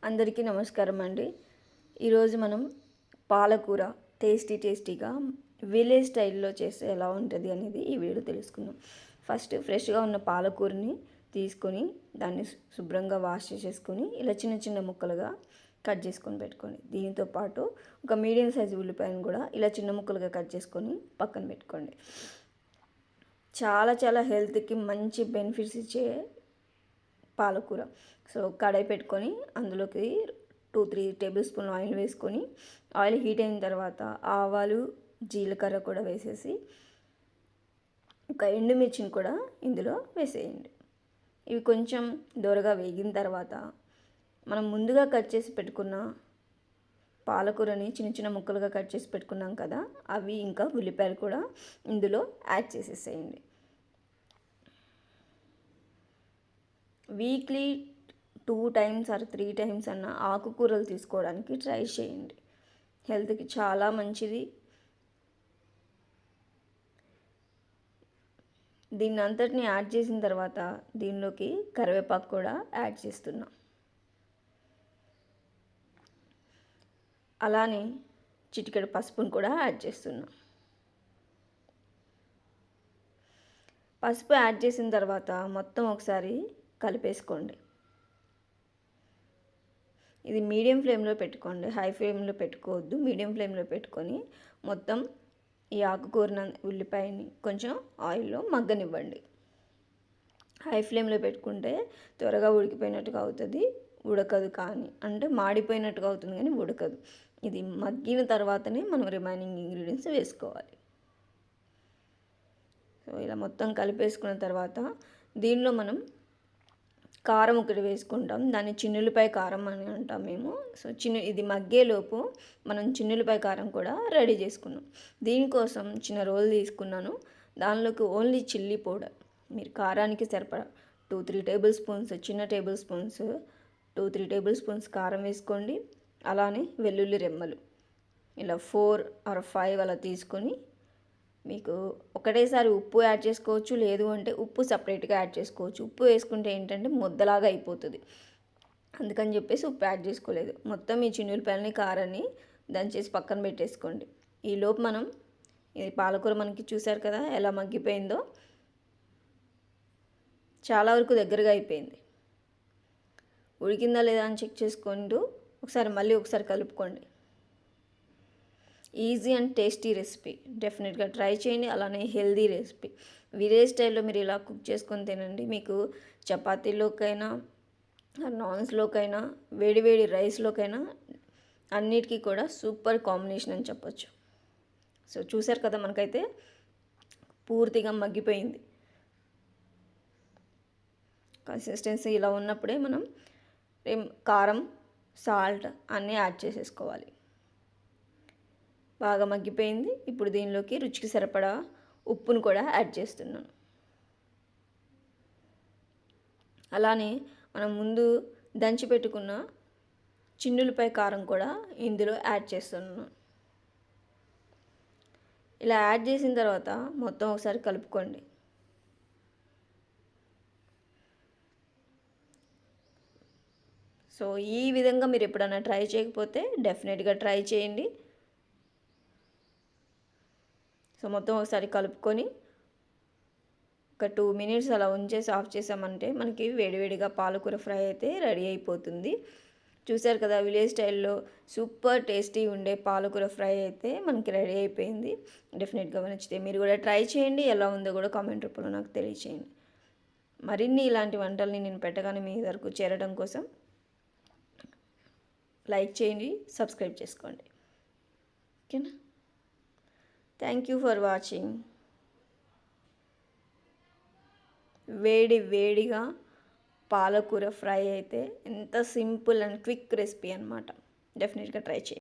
అందరికీ నమస్కారం అండి. ఈరోజు మనం పాలకూర టేస్టీగా విలేజ్ స్టైల్లో చేస్తే ఎలా ఉంటుంది అనేది ఈ వీడియో తెలుసుకుందాం. ఫస్ట్ ఫ్రెష్గా ఉన్న పాలకూరని తీసుకొని దాన్ని శుభ్రంగా వాష్ చేసేసుకొని ఇలా చిన్న చిన్న ముక్కలుగా కట్ చేసుకొని పెట్టుకోండి. దీంతో పాటు ఒక మీడియం సైజు ఉల్లిపాయను కూడా ఇలా చిన్న ముక్కలుగా కట్ చేసుకొని పక్కన పెట్టుకోండి. చాలా హెల్త్కి మంచి బెనిఫిట్స్ ఇచ్చే పాలకూర. సో కడాయి పెట్టుకొని అందులోకి 2-3 టేబుల్ స్పూన్ ఆయిల్ వేసుకొని ఆయిల్ హీట్ అయిన తర్వాత ఆవాలు జీలకర్ర కూడా వేసేసి ఒక ఎండుమిర్చిని కూడా ఇందులో వేసేయండి. ఇవి కొంచెం దూరగా వేగిన తర్వాత మనం ముందుగా కట్ చేసి పెట్టుకున్న పాలకూరని చిన్న చిన్న ముక్కలుగా కట్ చేసి పెట్టుకున్నాం కదా, అవి ఇంకా ఉల్లిపాయలు కూడా ఇందులో యాడ్ చేసేసేయండి. వీక్లీ 2 టైమ్స్ ఆర్ 3 టైమ్స్ అన్న ఆకుకూరలు తీసుకోవడానికి ట్రై చేయండి. హెల్త్కి చాలా మంచిది. దీన్ని అంతటిని యాడ్ చేసిన తర్వాత దీనిలోకి కరివేపాకు కూడా యాడ్ చేస్తున్నాం. అలానే చిటికెడు పసుపును కూడా యాడ్ చేస్తున్నాం. పసుపు యాడ్ చేసిన తర్వాత మొత్తం ఒకసారి కలిపేసుకోండి. ఇది మీడియం ఫ్లేమ్లో పెట్టుకోండి, హై ఫ్లేమ్లో పెట్టుకోవద్దు. మీడియం ఫ్లేమ్లో పెట్టుకొని మొత్తం ఈ ఆకుకూరన ఉల్లిపాయని కొంచెం ఆయిల్లో మగ్గనివ్వండి. హై ఫ్లేమ్లో పెట్టుకుంటే త్వరగా ఉడికిపోయినట్టుగా అవుతుంది, ఉడకదు. కానీ అంటే మాడిపోయినట్టుగా అవుతుంది కానీ ఉడకదు. ఇది మగ్గిన తర్వాతనే మనం రిమైనింగ్ ఇంగ్రీడియంట్స్ వేసుకోవాలి. సో ఇలా మొత్తం కలిపేసుకున్న తర్వాత దీనిలో మనం కారం ఒకటి వేసుకుంటాం. దాన్ని చిన్నులపై కారం అని అంటాం మేము. సో ఇది మగ్గేలోపు మనం చిన్నులపై కారం కూడా రెడీ చేసుకున్నాం. దీనికోసం చిన్న రోల్ తీసుకున్నాను. దానిలోకి ఓన్లీ చిల్లీ పౌడర్, మీరు కారానికి సరిపడా 2-3 టేబుల్ స్పూన్స్, చిన్న టేబుల్ స్పూన్స్ 2-3 టేబుల్ స్పూన్స్ కారం వేసుకోండి. అలానే వెల్లుల్లి రెమ్మలు ఇలా 4 or 5 అలా తీసుకొని మీకు ఒకటేసారి ఉప్పు యాడ్ చేసుకోవచ్చు, లేదు అంటే ఉప్పు సపరేట్గా యాడ్ చేసుకోవచ్చు. ఉప్పు వేసుకుంటే ఏంటంటే ముద్దలాగా అయిపోతుంది, అందుకని చెప్పేసి ఉప్పు యాడ్ చేసుకోలేదు. మొత్తం ఈ చిన్నులపాయలని కారాన్ని దంచేసి పక్కన పెట్టేసుకోండి. ఈలోపు మనం ఇది పాలకూర మనకి చూసారు కదా ఎలా మగ్గిపోయిందో, చాలా వరకు దగ్గరగా అయిపోయింది. ఉడికిందా లేదా అని చెక్ చేసుకుంటూ మళ్ళీ ఒకసారి కలుపుకోండి. ఈజీ అండ్ టేస్టీ రెసిపీ, డెఫినెట్గా ట్రై చేయండి. అలానే హెల్దీ రెసిపీ. విలేజ్ స్టైల్లో మీరు ఇలా కుక్ చేసుకొని తినండి. మీకు చపాతీలోకైనా, నాన్స్లోకైనా, వేడి రైస్లోకైనా అన్నిటికీ కూడా సూపర్ కాంబినేషన్ అని చెప్పొచ్చు. సో చూసారు కదా మనకైతే పూర్తిగా మగ్గిపోయింది. కన్సిస్టెన్సీ ఇలా ఉన్నప్పుడే మనం కారం, సాల్ట్ అన్నీ యాడ్ చేసేసుకోవాలి. బాగా మగ్గిపోయింది. ఇప్పుడు దీనిలోకి రుచికి సరిపడా ఉప్పును కూడా యాడ్ చేస్తున్నాను. అలానే మనం ముందు దంచి పెట్టుకున్న చిన్నులపై కారం కూడా ఇందులో యాడ్ చేస్తున్నాను. ఇలా యాడ్ చేసిన తర్వాత మొత్తం ఒకసారి కలుపుకోండి. సో ఈ విధంగా మీరు ఎప్పుడైనా ట్రై చేయకపోతే డెఫినెట్గా ట్రై చేయండి. సో మొత్తం ఒకసారి కలుపుకొని ఒక 2 minutes అలా ఉంచేసి ఆఫ్ చేసామంటే మనకి వేడివేడిగా పాలకూర ఫ్రై అయితే రెడీ అయిపోతుంది. చూసారు కదా విలేజ్ స్టైల్లో సూపర్ టేస్టీ ఉండే పాలకూర ఫ్రై అయితే మనకి రెడీ అయిపోయింది. డెఫినెట్గా నచ్చితే మీరు కూడా ట్రై చేయండి. ఎలా ఉందో కూడా కామెంట్ రూపంలో నాకు తెలియచేయండి. మరిన్ని ఇలాంటి వంటల్ని నేను పెట్టగానే మీ వరకు చేరడం కోసం లైక్ చేయండి, సబ్స్క్రైబ్ చేసుకోండి. ఓకేనా? Thank you for watching. వేడిగా పాలకూర ఫ్రై అయితే ఎంత సింపుల్ అండ్ క్విక్ రెసిపీ అనమాట. డెఫినెట్గా ట్రై చేయండి.